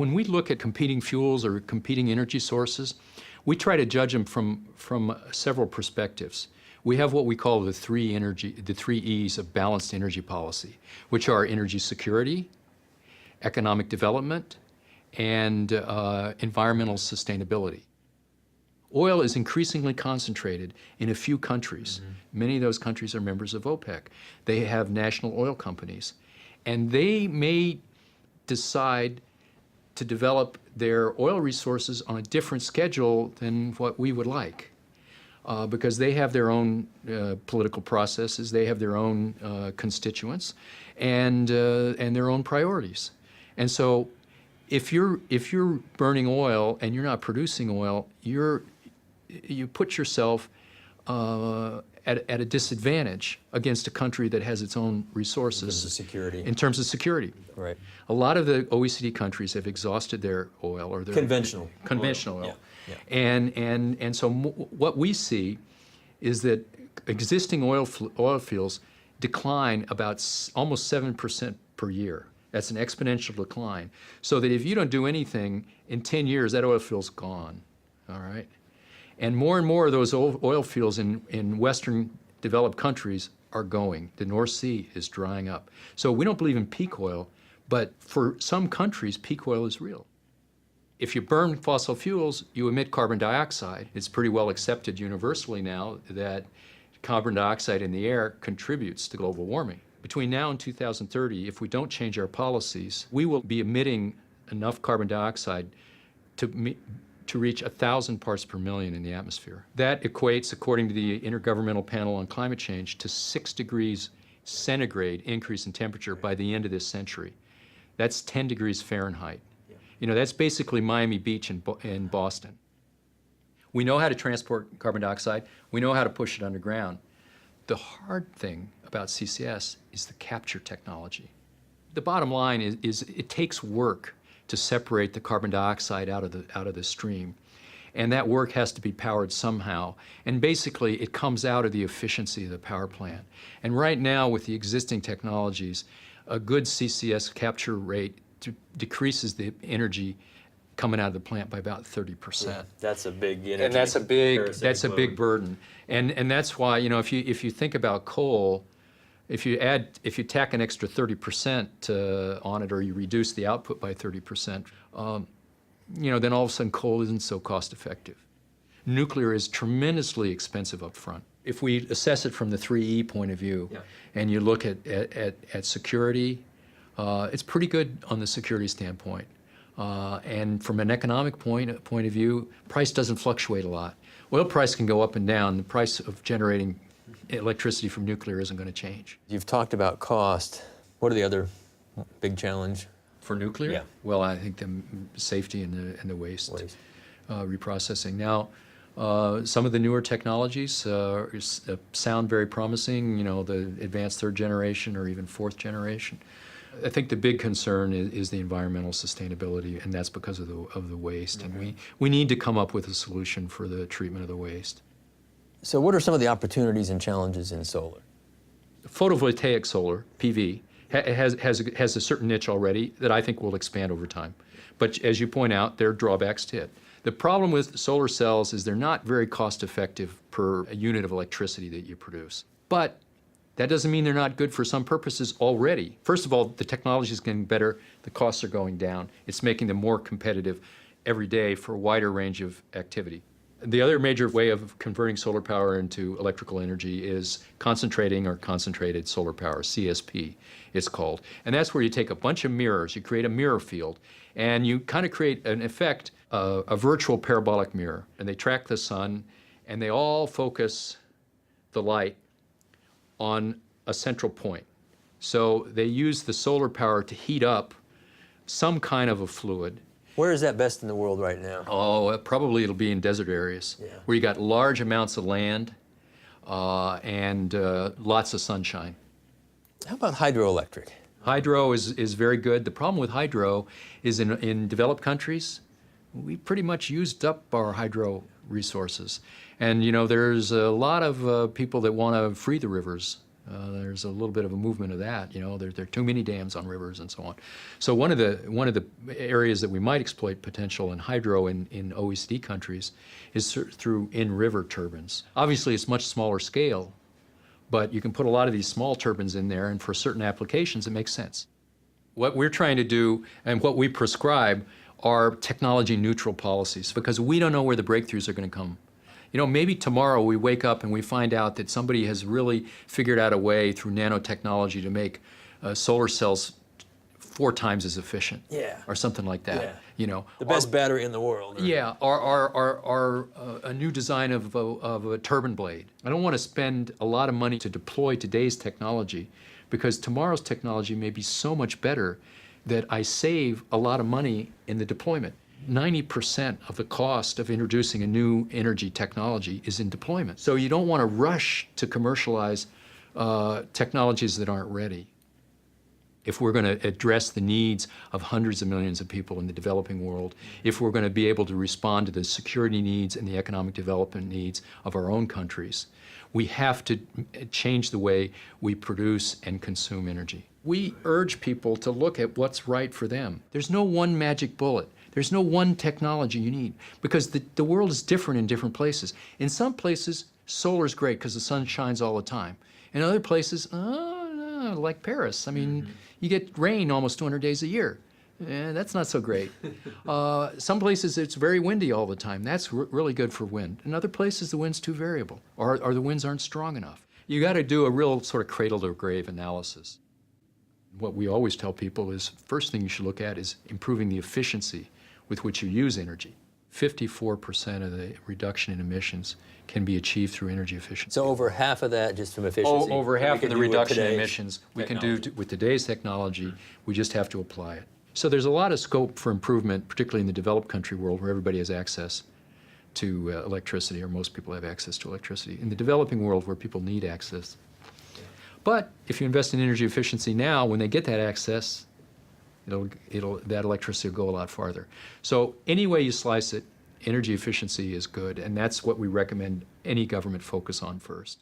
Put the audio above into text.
When we look at competing fuels or competing energy sources, we try to judge them from several perspectives. We have what we call the three E's of balanced energy policy, which are energy security, economic development, and environmental sustainability. Oil is increasingly concentrated in a few countries. Many of those countries are members of OPEC. They have national oil companies, and they may decide to develop their oil resources on a different schedule than what we would like, because they have their own political processes, they have their own constituents, and their own priorities. And so, if you're burning oil and you're not producing oil, you put yourself at a disadvantage against a country that has its own resources. In terms of security. In terms of security. Right. A lot of the OECD countries have exhausted their oil or their conventional oil. Yeah. And so what we see is that existing oil fields decline about almost 7% per year. That's an exponential decline. So that if you don't do anything, in 10 years, that oil field's gone, all right? And more of those oil fields in Western developed countries are going. The North Sea is drying up. So we don't believe in peak oil, but for some countries, peak oil is real. If you burn fossil fuels, you emit carbon dioxide. It's pretty well accepted universally now that carbon dioxide in the air contributes to global warming. Between now and 2030, if we don't change our policies, we will be emitting enough carbon dioxide to reach 1,000 parts per million in the atmosphere. That equates, according to the Intergovernmental Panel on Climate Change, to 6 degrees centigrade increase in temperature by the end of this century. That's 10 degrees Fahrenheit. Yeah. You know, that's basically Miami Beach in Boston. We know how to transport carbon dioxide. We know how to push it underground. The hard thing about CCS is the capture technology. The bottom line is it takes work to separate the carbon dioxide out of the stream. And that work has to be powered somehow. And basically, it comes out of the efficiency of the power plant. And right now, with the existing technologies, a good CCS capture rate decreases the energy coming out of the plant by about 30%. Yeah, that's a big energy. And that's a big burden. And that's why, you know, if you think about coal, if you tack an extra 30% on it, or you reduce the output by 30%, you know, then all of a sudden coal isn't so cost effective. Nuclear is tremendously expensive up front. If we assess it from the 3E point of view, yeah, and you look at security, it's pretty good on the security standpoint. And from an economic point of view, price doesn't fluctuate a lot. Oil price can go up and down. The price of generating electricity from nuclear isn't going to change. You've talked about cost. What are the other big challenge? For nuclear? Yeah. Well, I think the safety and the waste. Reprocessing. Now, some of the newer technologies sound very promising, you know, the advanced third generation or even fourth generation. I think the big concern is the environmental sustainability, and that's because of the waste. Mm-hmm. And we need to come up with a solution for the treatment of the waste. So what are some of the opportunities and challenges in solar? Photovoltaic solar, PV, has a certain niche already that I think will expand over time. But as you point out, there are drawbacks to it. The problem with solar cells is they're not very cost effective per unit of electricity that you produce. But that doesn't mean they're not good for some purposes already. First of all, the technology is getting better, the costs are going down. It's making them more competitive every day for a wider range of activity. The other major way of converting solar power into electrical energy is concentrating or concentrated solar power, CSP it's called. And that's where you take a bunch of mirrors, you create a mirror field, and you kind of create an effect, a virtual parabolic mirror. And they track the sun, and they all focus the light on a central point. So they use the solar power to heat up some kind of a fluid. Where is that best in the world right now? Oh, probably it'll be in desert areas, yeah, where you got large amounts of land and lots of sunshine. How about hydroelectric? Hydro is very good. The problem with hydro is in developed countries, we pretty much used up our hydro resources. And you know, there's a lot of people that want to free the rivers There's a little bit of a movement of that. You know, there are too many dams on rivers and so on. So one of the areas that we might exploit potential in hydro in OECD countries is through in-river turbines. Obviously, it's much smaller scale, but you can put a lot of these small turbines in there, and for certain applications, it makes sense. What we're trying to do and what we prescribe are technology-neutral policies, because we don't know where the breakthroughs are going to come. You know, maybe tomorrow we wake up and we find out that somebody has really figured out a way through nanotechnology to make solar cells 4 times as efficient. Yeah. Or something like that. Yeah. You know, The best battery in the world. Right? yeah, or a new design of a turbine blade. I don't want to spend a lot of money to deploy today's technology, because tomorrow's technology may be so much better that I save a lot of money in the deployment. 90% of the cost of introducing a new energy technology is in deployment. So you don't want to rush to commercialize technologies that aren't ready. If we're going to address the needs of hundreds of millions of people in the developing world, if we're going to be able to respond to the security needs and the economic development needs of our own countries, we have to change the way we produce and consume energy. We urge people to look at what's right for them. There's no one magic bullet. There's no one technology you need, because the world is different in different places. In some places, solar is great because the sun shines all the time. In other places, like Paris, I mean, you get rain almost 200 days a year. That's not so great. Some places it's very windy all the time. That's really good for wind. In other places, the wind's too variable, or the winds aren't strong enough. You got to do a real sort of cradle-to-grave analysis. What we always tell people is, first thing you should look at is improving the efficiency with which you use energy. 54% of the reduction in emissions can be achieved through energy efficiency. So over half of that just from efficiency. Over that we half of could the do with reduction in today's emissions we can technology. do with today's technology. We just have to apply it. So there's a lot of scope for improvement, particularly in the developed country world where everybody has access to electricity, or most people have access to electricity. In the developing world where people need access. But if you invest in energy efficiency now, when they get that access, that electricity will go a lot farther. So any way you slice it, energy efficiency is good, and that's what we recommend any government focus on first.